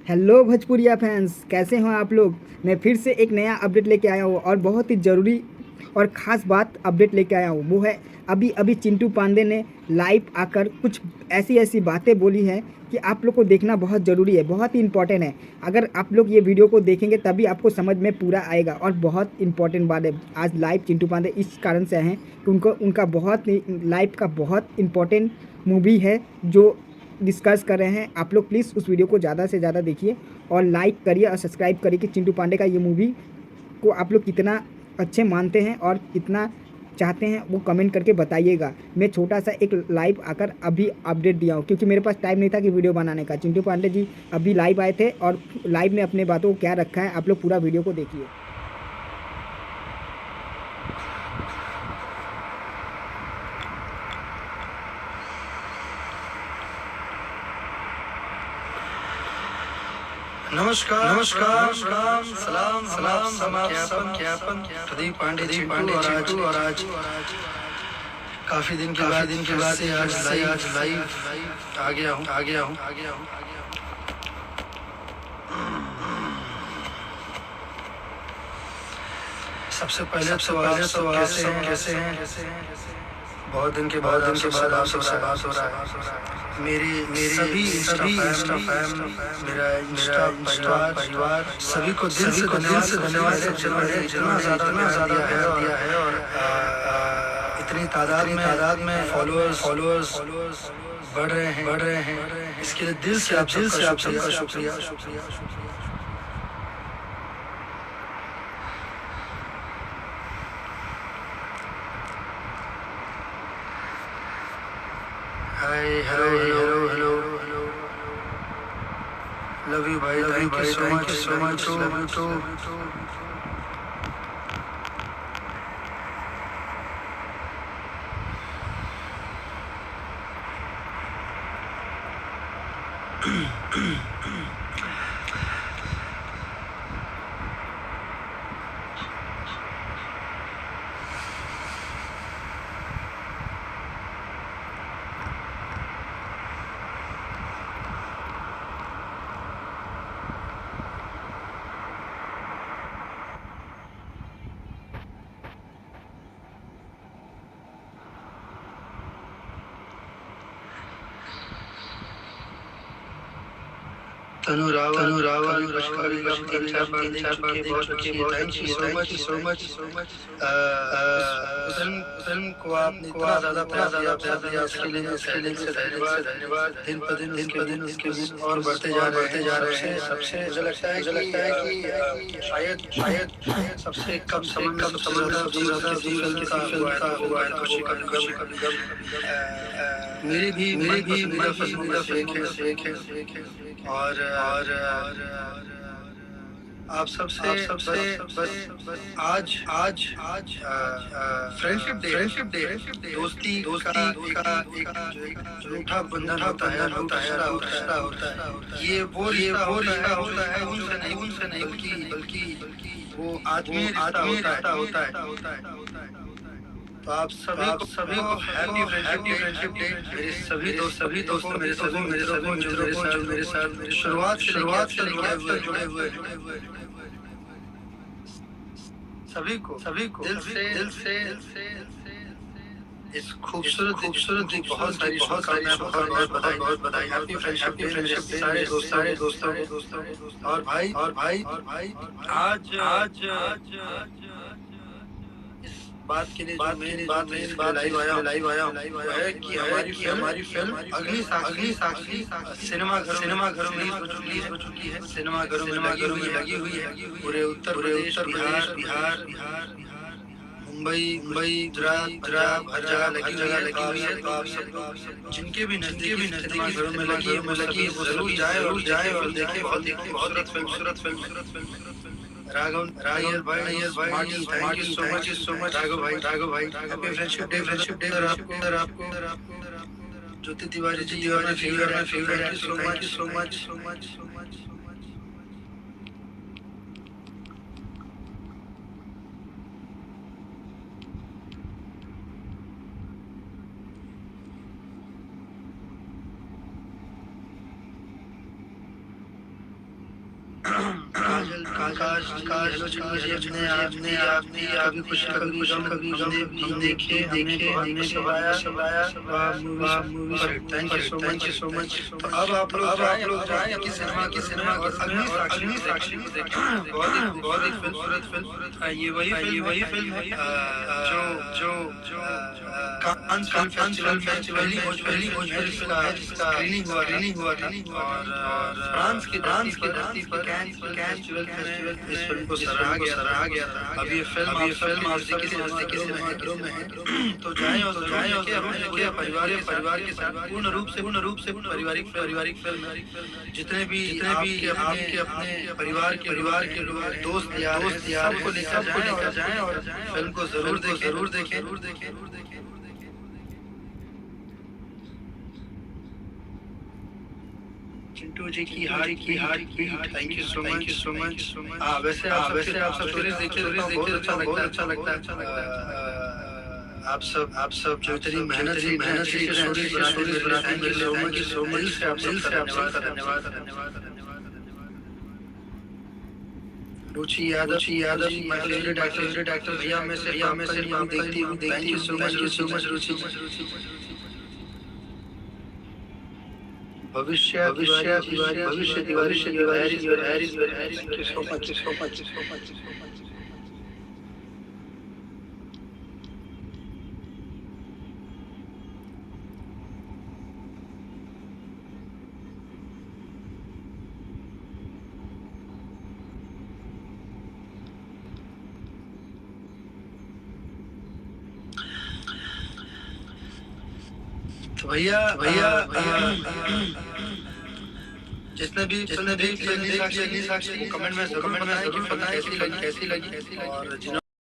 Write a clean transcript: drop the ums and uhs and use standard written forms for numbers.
Hello भोजपुरिया fans, कैसे हो आप लोग। मैं फिर से एक नया अपडेट लेके आया हूँ और बहुत ही ज़रूरी और ख़ास बात अपडेट लेके आया हूँ। वो है अभी अभी चिंटू पांडे ने लाइव आकर कुछ ऐसी ऐसी बातें बोली हैं कि आप लोग को देखना बहुत ज़रूरी है, बहुत ही इंपॉर्टेंट है। अगर आप लोग ये वीडियो को देखेंगे तभी आपको समझ में पूरा आएगा और बहुत इंपॉर्टेंट बात है। आज लाइव चिंटू पांडे इस कारण से आए हैं कि उनका बहुत लाइव का बहुत इंपॉर्टेंट मूवी है जो डिस्कस कर रहे हैं। आप लोग प्लीज़ उस वीडियो को ज़्यादा से ज़्यादा देखिए और लाइक करिए और सब्सक्राइब करिए कि चिंटू पांडे का ये मूवी को आप लोग कितना अच्छे मानते हैं और कितना चाहते हैं वो कमेंट करके बताइएगा। मैं छोटा सा एक लाइव आकर अभी अपडेट दिया हूँ क्योंकि मेरे पास टाइम नहीं था कि वीडियो बनाने का। चिंटू पांडे जी अभी लाइव आए थे और लाइव में अपने बातों को क्या रखा है, आप लोग पूरा वीडियो को देखिए। नमस्कार नमस्कार सलाम सलाम सलाम ज्ञापन प्रदीप पांडे चिंटू और आज काफी दिन के बाद से आज लाइव आ गया हूँ। सबसे पहले तो कैसे हैं। बहुत दिन के बाद आप सबसे बात हो रहा है। मेरी सभी इंस्टा फैम, मेरा परिवार सभी को दिल से धन्यवाद जितना ज़्यादा दिया है और इतनी तादाद में फॉलोअर्स बढ़ रहे हैं। इसके लिए दिल से आप सबका शुक्रिया। हाय हेलो लव यू भाई, thank you so much love you too. Tanu Rawal कभी तीन चार बार देख चुके हैं। Thank you so much. Film को आपने इतना ज़्यादा प्यार दिया उसके लिए धन्यवाद। दिन पर दिन उसके और बढ़ते जा रहे हैं। सबसे मुझे लगता है कि शायद सबसे कम समय में सबसे ज़्यादा फिल्म का हुआ है खुशी का गम। मेरी भी पसंदीदा फिल्मों में से एक है और आप सबसे बस आज फ्रेंडशिप डे दोस्ती का एक अनूठा बंधन होता है, रिश्ता होता है। ये वो रिश्ता होता है उनसे नहीं बल्कि वो आदमी रिश्ता होता है। तो आप सभी को हैप्पी फ्रेंडशिप डे। मेरे सभी दोस्तों मेरे सभी मित्रों को जो मेरे साथ शुरुआत से लेकर जुड़े हुए सभी को दिल से इस खूबसूरत बहुत सारी बधाई। हैप्पी फ्रेंडशिप डे सारे दोस्तों को। और भाई आज इस बात के लिए जो मेन बात है इसलिए लाइव आया हूँ वो है कि हमारी फिल्म अग्नि साक्षी सिनेमा घरों में रिलीज हो चुकी है। सिनेमा घरों में लगी हुई है। पूरे उत्तर प्रदेश, बिहार, मुंबई, गुजरात हर जगह लगी हुई है। तो आप सब जिनके भी नजदीकी सिनेमा घरों में लगी है वो जरूर जाए और देखें। बहुत खूबसूरत फिल्म। राघव भाई Martin, thank you so much Raghav भाई हैप्पी फ्रेंडशिप डे आपको। Jyoti Tiwari ji favourite, thank you so much. Kajal काज काज अपने आपने आपने कभी खुश कभी गम कभी गम देखे देखे हमने सबाया movie thank you so much. तो अब आप लोग जाएं कि सिनेमा और अग्नि साक्षी को देखें। बहुत ही खूबसूरत फिल्म। ये वही फिल्म है जो कान फेस्टिवल पहली भोजपुरी फिल्म है जिसका स्क्रीनिंग हुआ था और फ्रांस की धरती पर कैन फेस्टिवल इस फिल्म को सराहा गया था। अब ये फिल्म आप सबके सिनेमाघरों में है। तो जाएं और देखें अपने परिवार के साथ पूर्ण रूप से पारिवारिक फिल्म है। जितने भी आपके अपने परिवार के लोग दोस्त यार सबको लेकर जाएं और फिल्म को जरूर देखें। चिंटू जी की heart beat thank you so much. वैसे आप सब स्टोरीज देखते बहुत अच्छा लगता है। आप सब जो इतनी मेहनत से स्टोरीज बनाते हैं थैंक यू सो मच से आप सबका धन्यवाद। रुचि यादव माय फेवरेट एक्टर भैया मैं से देखती हूँ थैंक यू सो मच रुचि। भविष्य Tiwari thank you so much. तो भैया जिसने भी अग्नि साक्षी को कमेंट में जरूर बताएं कि फिल्म कैसी लगी और